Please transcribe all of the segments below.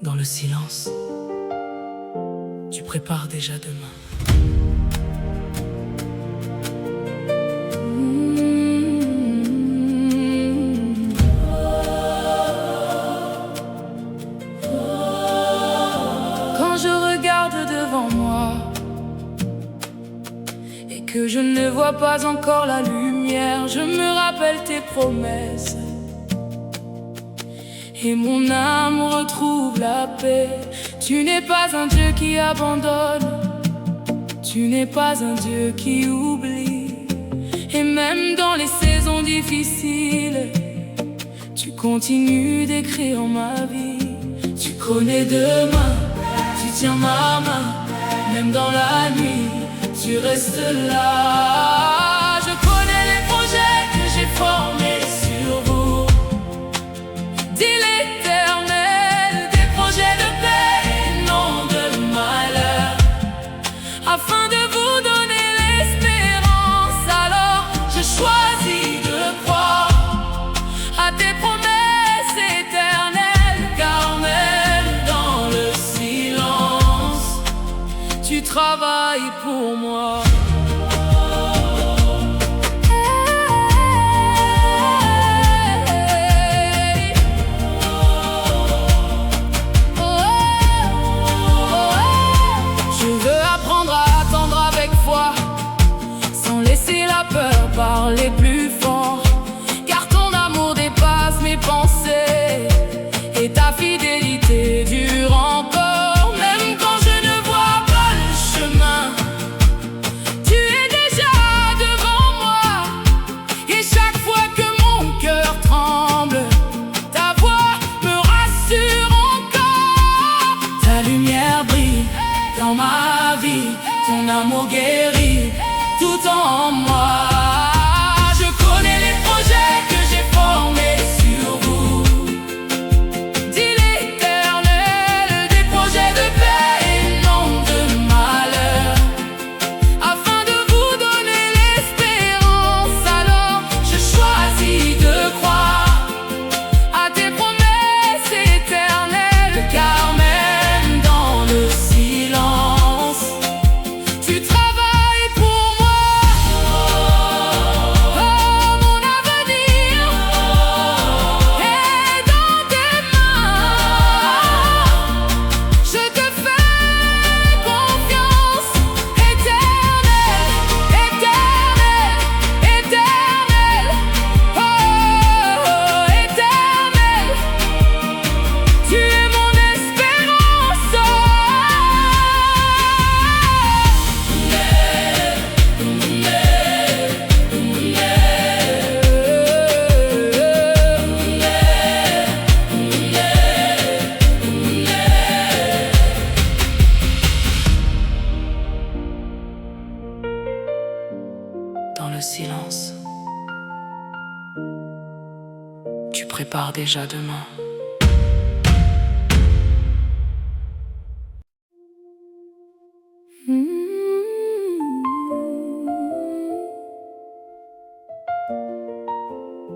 Dans le silence, tu prépares déjà demain. Quand je regarde devant moi et que je ne vois pas encore la lumière, je me rappelle tes promesses et mon âme retrouve la paix. Tu n'es pas un Dieu qui abandonne, tu n'es pas un Dieu qui oublie. Et même dans les saisons difficiles, tu continues d'écrire ma vie. Tu connais demain, tu tiens ma main, même dans la nuit, tu restes là. Je connais les projets que j'ai formés sur vous, dit l'Éternel, des projets de paix et non de malheur, afin de vous donner l'espérance. Alors je choisis de croire à tes promesses éternelles, car même dans le silence, tu travailles pour moi. Parler plus fort, car ton amour dépasse mes pensées et ta fidélité dure encore. Même quand je ne vois pas le chemin, tu es déjà devant moi. Et chaque fois que mon cœur tremble, ta voix me rassure encore. Ta lumière brille dans ma vie, ton amour guérit tout en moi. Dans le silence, tu prépares déjà demain.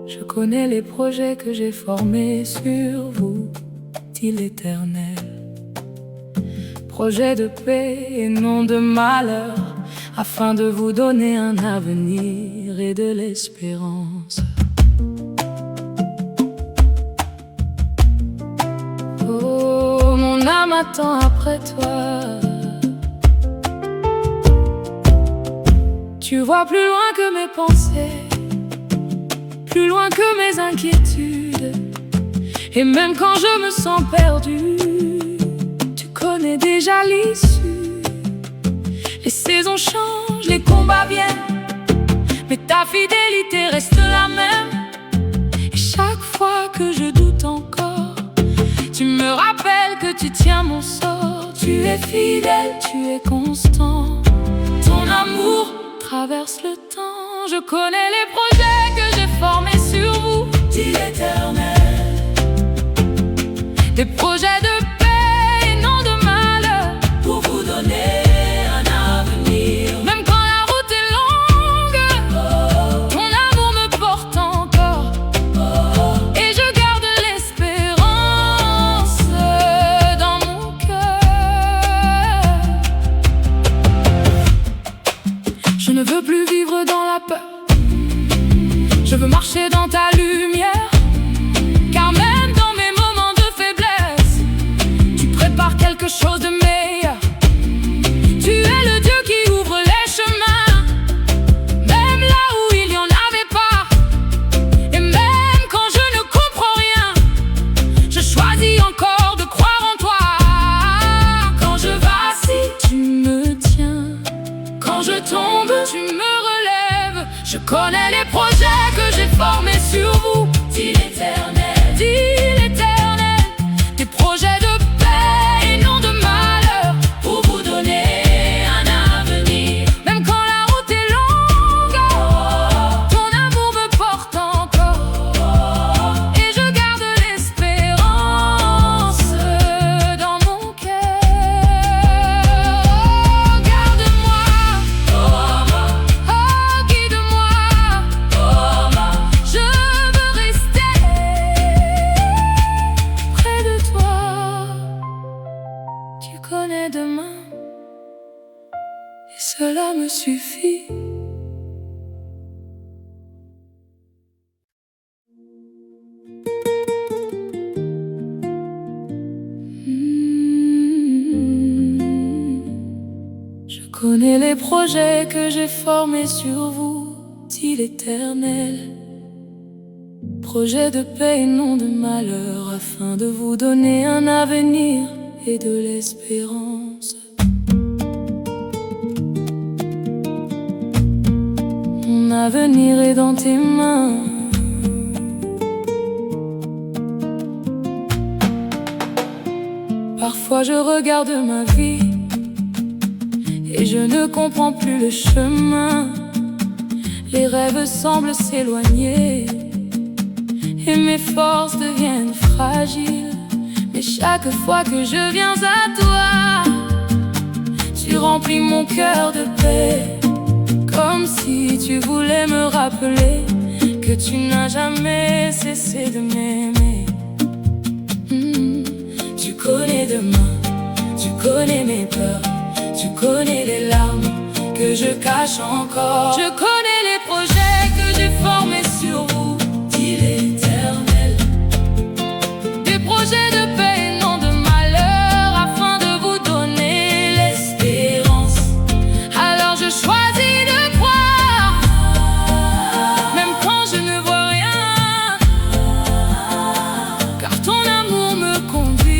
Je connais les projets que j'ai formés sur vous, dit l'Éternel. Projets de paix et non de malheur, afin de vous donner un avenir et de l'espérance. Oh, mon âme attend après toi. Tu vois plus loin que mes pensées, plus loin que mes inquiétudes. Et même quand je me sens perdu, tu connais déjà l'issue. Les saisons changent, les combats viennent, mais ta fidélité reste la même. Et chaque fois que je doute encore, tu me rappelles que tu tiens mon sort. Tu es fidèle, tu es constant. Ton amour traverse le temps. Je connais les projets que j'ai formés sur vous, dit l'Éternel. Des projets de paix et non de malheur, pour vous donner un avenir. Même quand la route est longue, ton amour me porte encore. Je veux marcher dans ta lumière, car même dans mes moments de faiblesse, tu prépares quelque chose de meilleur. Tu es le Dieu qui ouvre les chemins, même là où il n'y en avait pas. Et même quand je ne comprends rien, je choisis encore de croire en toi. Quand je vacille, tu me tiens. Quand je tombe, tu me relèves. Je connais les projets que j'ai formés sur vous, dit l'Éternel, dit l'Éternel. Des projets de paix et non de malheur, pour vous donner un avenir. Même quand la route est longue, ton amour me porte encore. Et je garde l'espérance dans mon cœur. Garde-moi, oh, guide-moi. Je veux rester près de toi. Tu connais demain, et cela me suffit. Je connais les projets que j'ai formés sur vous, dit l'Éternel. Projet de paix et non de malheur, afin de vous donner un avenir et de l'espérance. Mon avenir est dans tes mains. Parfois je regarde ma vie et je ne comprends plus le chemin. Les rêves semblent s'éloigner et mes forces deviennent fragiles. Mais chaque fois que je viens à toi, tu remplis mon cœur de paix, comme si tu voulais me rappeler que tu n'as jamais cessé de m'aimer. Tu connais demain, tu connais mes peurs, tu connais les larmes que je cache encore. Je connais les projets que j'ai formés sur vous, dit l'Éternel. Des projets de paix et non de malheur, afin de vous donner l'espérance. Alors je choisis de croire, même quand je ne vois rien, car ton amour me conduit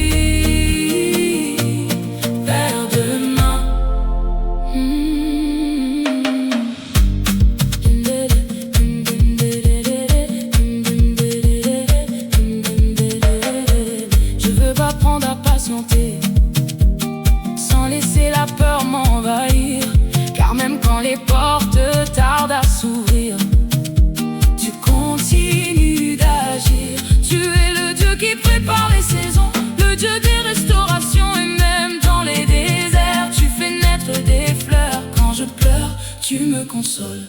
vers demain. Je veux apprendre à patienter, sans laisser la peur m'envahir, car même quand les portes tardent à s'ouvrir, tu continues d'agir. Tu es le Dieu qui prépare les saisons, le Dieu des restaurations, et même dans les déserts, tu fais naître des fleurs. Quand je pleure, tu me consoles.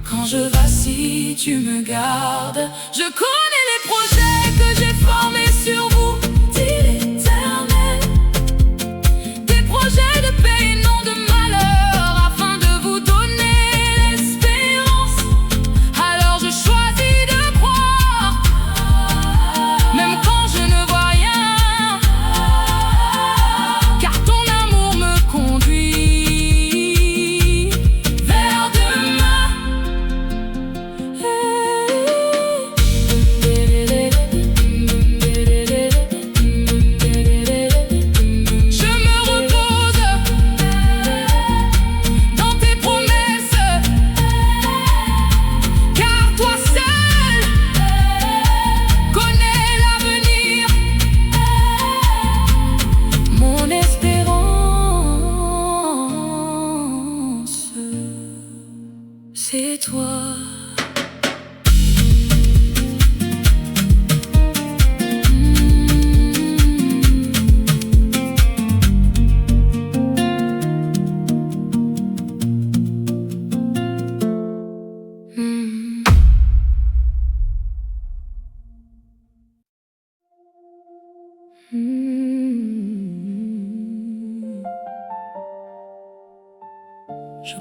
Quand je vacille, tu me gardes. Je connais les projets que j'ai formés sur vous, dit l'Éternel. Des projets de paix et non de malheur, afin de vous donner l'espérance. Alors je choisis de croire, même quand je ne vois rien, car ton amour me conduit vers demain.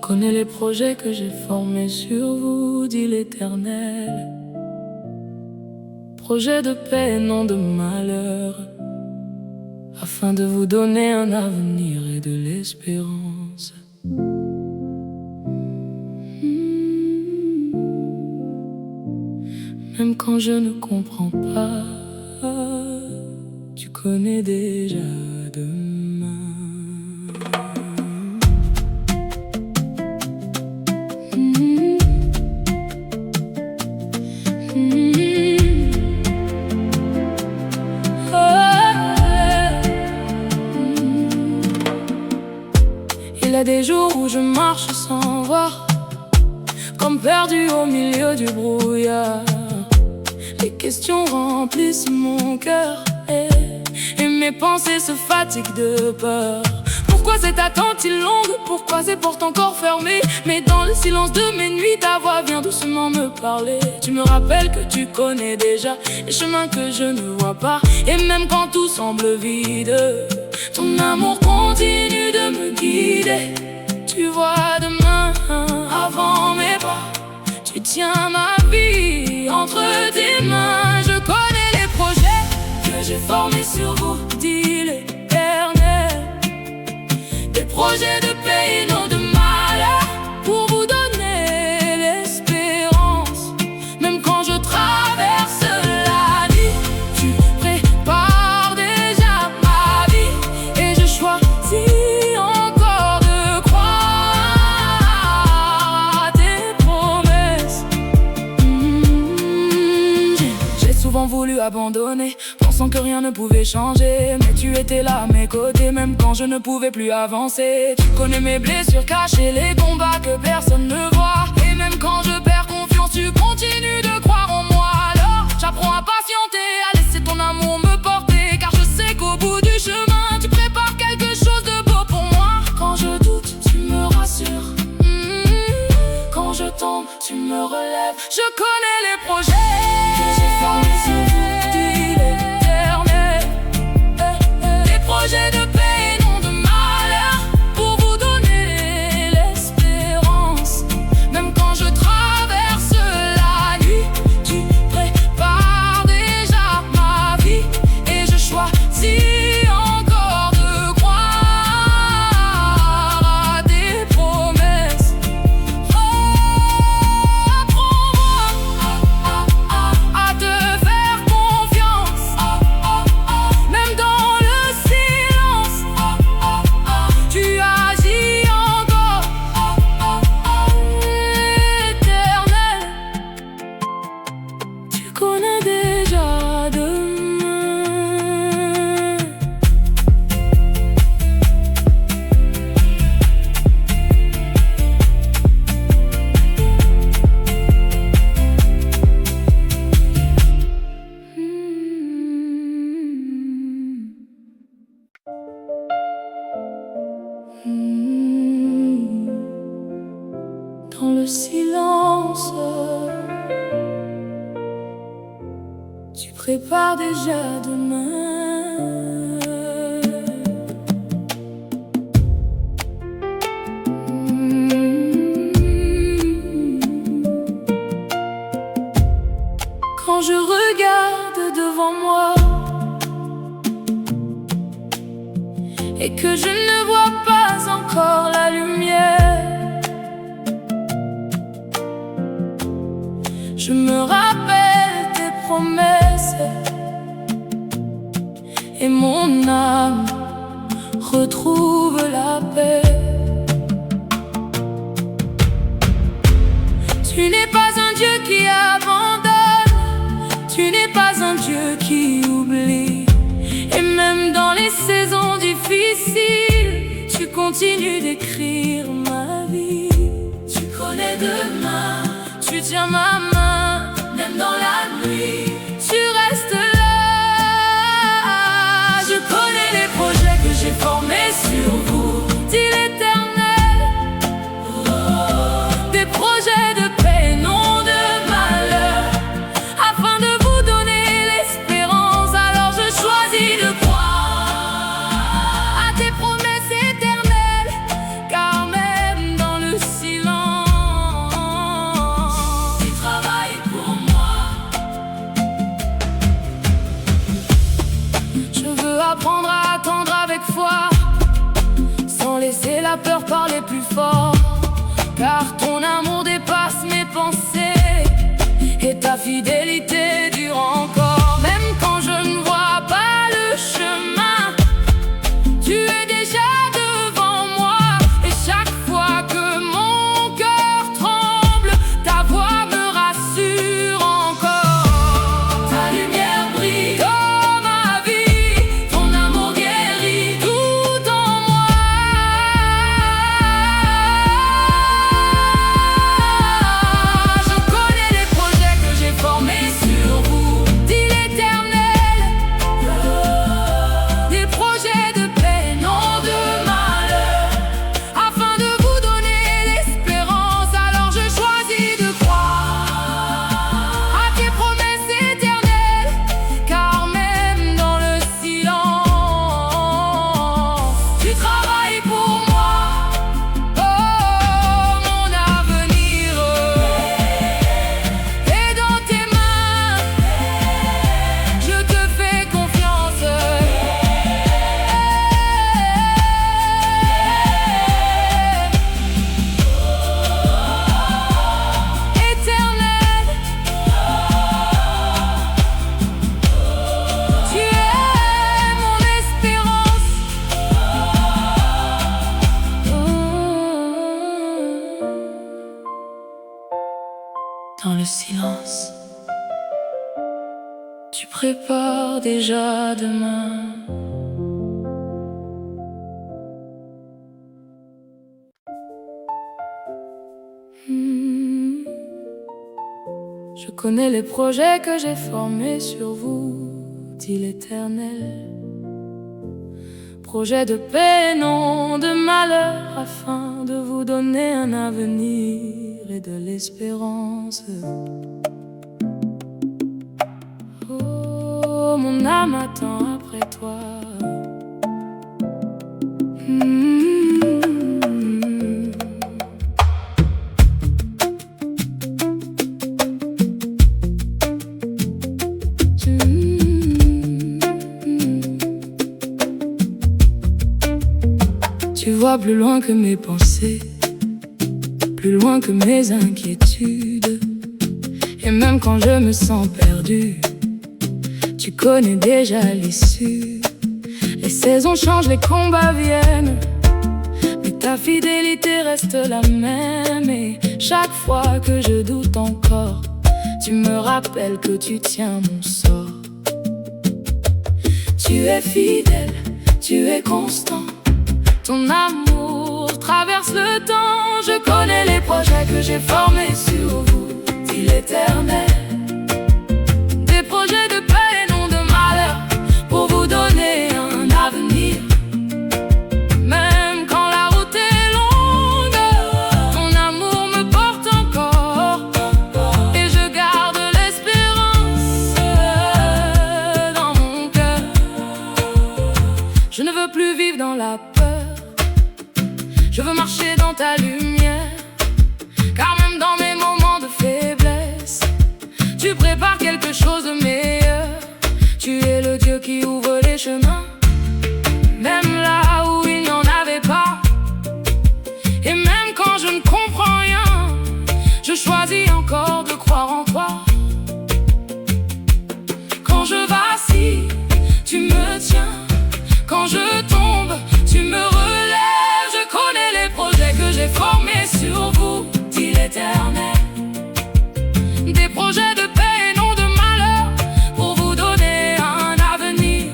connais les projets que j'ai formés sur vous, dit l'Éternel. Projets de paix, non de malheur, afin de vous donner un avenir et de l'espérance. Même quand je ne comprends pas, tu connais déjà demain. Il y a des jours où je marche sans voir, comme perdu au milieu du brouillard. Les questions remplissent mon cœur et mes pensées se fatiguent de peur. Pourquoi cette attente si longue? Pourquoi ces portes encore fermées? Mais dans le silence de mes nuits, ta voix vient doucement me parler. Tu me rappelles que tu connais déjà les chemins que je ne vois pas. Et même quand tout semble vide, ton amour continue de me guider. Tu vois demain avant mes pas, tu tiens ma vie entre tes mains. Je connais les projets que j'ai formés sur vous, dit l'Éternel. Des projets de paix et non de malheur, pour vous donner l'espérance. Même quand je traverse la nuit, tu prépares déjà ma vie. Et je choisis encore de croire à tes promesses. J'ai souvent voulu abandonner, pensant que rien ne pouvait changer. Mais tu étais là à mes côtés, même quand je ne pouvais plus avancer. Tu connais mes blessures cachées, les combats que personne ne voit. Et même quand je perds confiance, tu continues de croire en moi. Alors j'apprends à patienter, à laisser ton amour me porter. Car je sais qu'au bout du chemin, tu prépares quelque chose de beau pour moi. Quand je doute, tu me rassures. Quand je tombe, tu me relèves. Je connais les projets que j'ai formés sur vous, dit l'Éternel. Des projets de paix et non de malheur, pour vous donner l'espérance. Même quand je traverse la nuit, tu prépares déjà ma vie. Et je choisis encore de croire à tes promesses. Apprends-moi à te faire confiance. Même dans le silence, tu agis encore. Éternel, tu connais déjà demain. Dans le silence, tu prépares déjà demain. Quand je regarde devant moi et que je ne vois pas encore la lumière, je me rappelle tes promesses et mon âme retrouve la paix. Tu n'es pas un Dieu qui abandonne, tu n'es pas un Dieu qui oublie. Et même dans les saisons difficiles, tu continues d'écrire ma vie. Tu connais demain, tu tiens ma main, même dans la nuit, tu restes là. Je connais les projets que j'ai formés sur vous, dit l'Éternel. Des projets de paix, non de malheur, afin de vous donner l'espérance. Alors je choisis de croire à tes promesses éternelles, car même dans le encore les plus forts, car ton amour dépasse mes pensées et ta fidélité dure encore. Même quand je ne vois pas le chemin, tu es déjà devant moi. Et chaque fois que mon cœur tremble, ta voix me rassure encore. Ta lumière brille dans ma vie, ton amour guérit tout en moi. Je connais les projets que j'ai formés sur vous, dit l'Éternel. Des projets de paix, non de malheur, afin de vous donner l'espérance. Alors je choisis de croire à tes promesses éternelles, car même dans le silence, tu travailles pour moi. Oh, mon avenir est dans tes mains, je te fais confiance. Éternel, tu es mon espérance. Dans le silence, tu prépares déjà demain. Je connais les projets que j'ai formés sur vous, dit l'Éternel. Projets de paix, non de malheur, afin de vous donner un avenir et de l'espérance. Oh, mon âme attend après toi. Tu vois plus loin que mes pensées, plus loin que mes inquiétudes. Et même quand je me sens perdu, tu connais déjà l'issue. Les saisons changent, les combats viennent, mais ta fidélité reste la même. Et chaque fois que je doute encore, tu me rappelles que tu tiens mon sort. Tu es fidèle, tu es constant, ton amour traverse le temps. Je connais les projets que j'ai formés sur vous, dit l'Éternel. Des projets de paix et non de malheur, pour vous donner un avenir. Même quand la route est longue, ton amour me porte encore, et je garde l'espérance dans mon cœur. Je ne veux plus vivre dans la peur, je veux marcher dans ta lumière, car même dans mes moments de faiblesse, tu prépares quelque chose de meilleur. Tu es le Dieu qui ouvre les chemins, même là où il n'y en avait pas. Et même quand je ne comprends rien, je choisis encore de croire en toi. Quand je vacille, tu me tiens, quand je tombe, tu me relèves. Je connais les projets que j'ai formés sur vous, dit l'Éternel. Des projets de paix et non de malheur, pour vous donner un avenir.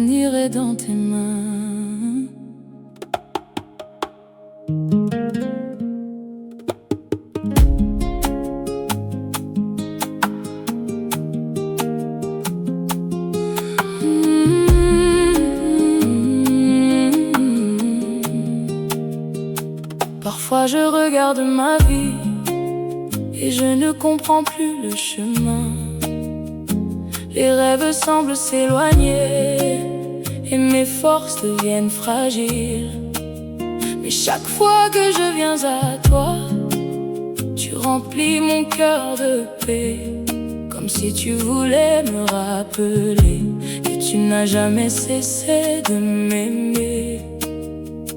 avenir est dans tes mains. Parfois je regarde ma vie et je ne comprends plus le chemin. Les rêves semblent s'éloigner et mes forces deviennent fragiles. Mais chaque fois que je viens à toi, tu remplis mon cœur de paix, comme si tu voulais me rappeler que tu n'as jamais cessé de m'aimer.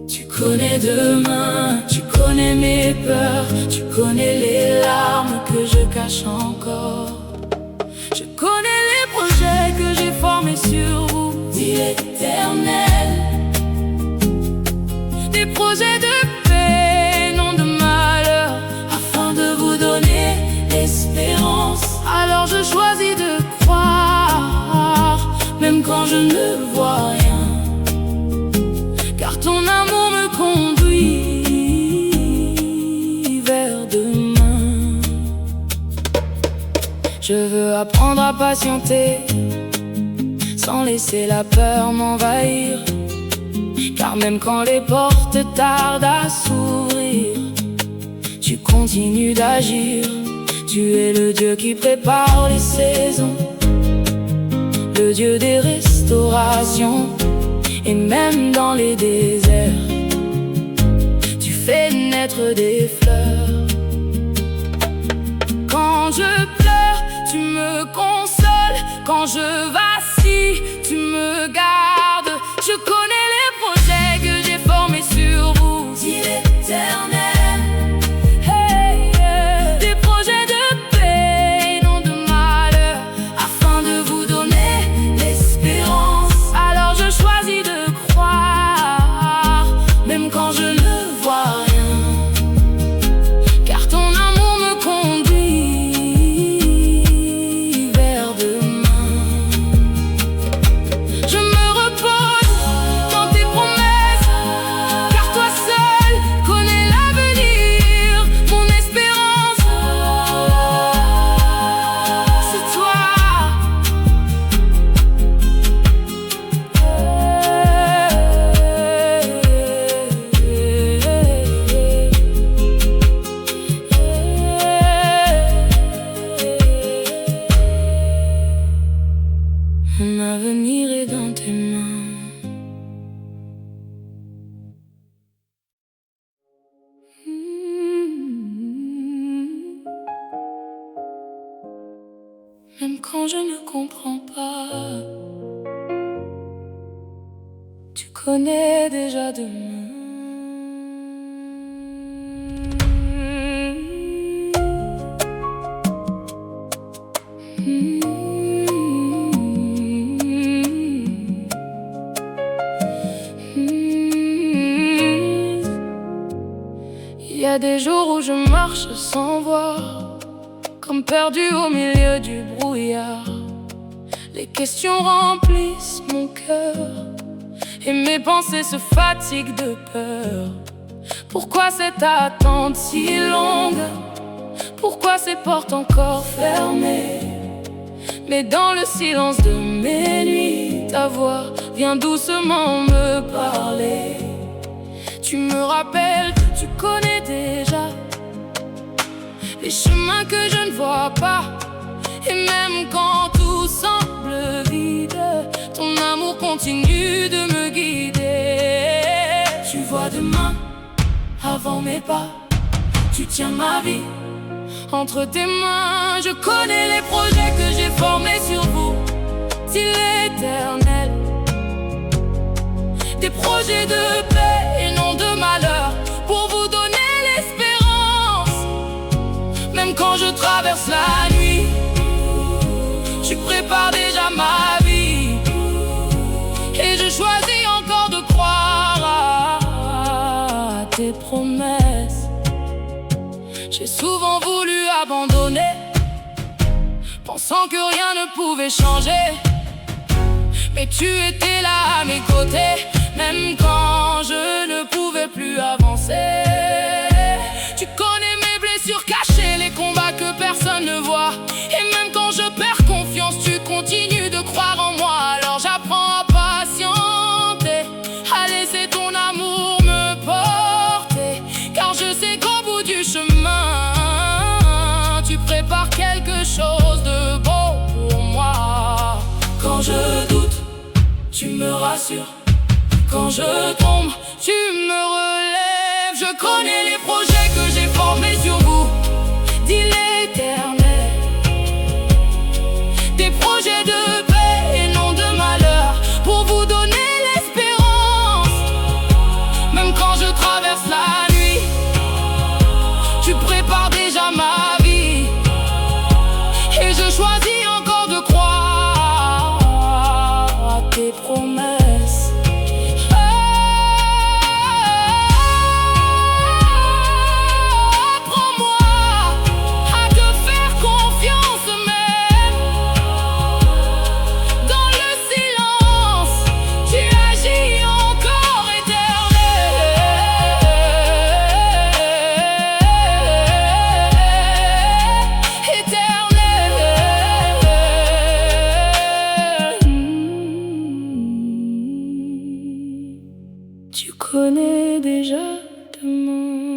Tu connais demain, tu connais mes peurs, tu connais les larmes que je cache encore. Je connais les projets que j'ai formés sur vous, dit l'Éternel. Des projets de paix, non de malheur, afin de vous donner l'espérance. Alors je choisis de croire, même quand je ne vois rien, car ton amour me conduit vers demain. Je veux apprendre à patienter, sans laisser la peur m'envahir, car même quand les portes tardent à s'ouvrir, tu continues d'agir. Tu es le Dieu qui prépare les saisons, le Dieu des restaurations. Et même dans les déserts, tu fais naître des fleurs. Quand je pleure, tu me consoles. Quand je vacille, tu me gardes. Je connais les projets que j'ai formés sur vous, dit l'Éternel. Des projets de paix, non de malheur, afin de vous donner l'espérance. Alors je choisis de croire, même quand je ne vois rien, car ton amour me conduit vers demain. Je me repose dans tes promesses, car toi seul connais l'avenir. Mon espérance, c'est toi. Mon avenir est dans tes mains. Même quand je ne comprends pas, tu connais déjà demain. Il y a des jours où je marche sans voir, comme perdu au milieu du brouillard. Les questions remplissent mon cœur et mes pensées se fatiguent de peur. Pourquoi cette attente si longue? Pourquoi ces portes encore fermées? Mais dans le silence de mes nuits, ta voix vient doucement me parler. Tu me rappelles que tu connais déjà les chemins que je ne vois pas. Et même quand tout semble vide, ton amour continue de me guider. Tu vois demain avant mes pas, tu tiens ma vie entre tes mains. Je connais les projets que j'ai formés sur vous, dit l'Éternel. Des projets de paix et non de malheur, pour vous donner l'espérance. Même quand je traverse la nuit, tu prépares déjà ma vie. Et je choisis encore de croire à tes promesses. J'ai souvent voulu abandonner, pensant que rien ne pouvait changer. mais tu étais là à mes côtés, même quand je ne pouvais plus avancer. Tu connais mes blessures cachées, les combats que personne ne voit. Et même quand je perds confiance, tu continues de croire en moi. Alors j'apprends à patienter, à laisser ton amour me porter, car je sais qu'au bout du chemin, tu prépares quelque chose de beau pour moi. Quand je doute, tu me rassures. Quand je tombe, tu me relèves. Je connais les projets que j'ai formés sur vous, dit l'Éternel. Des projets de paix et non de malheur, pour vous donner l'espérance. Même quand je traverse la nuit, tu prépares déjà ma vie. Et je choisis encore de croire à tes promesses. Tu connais déjà demain.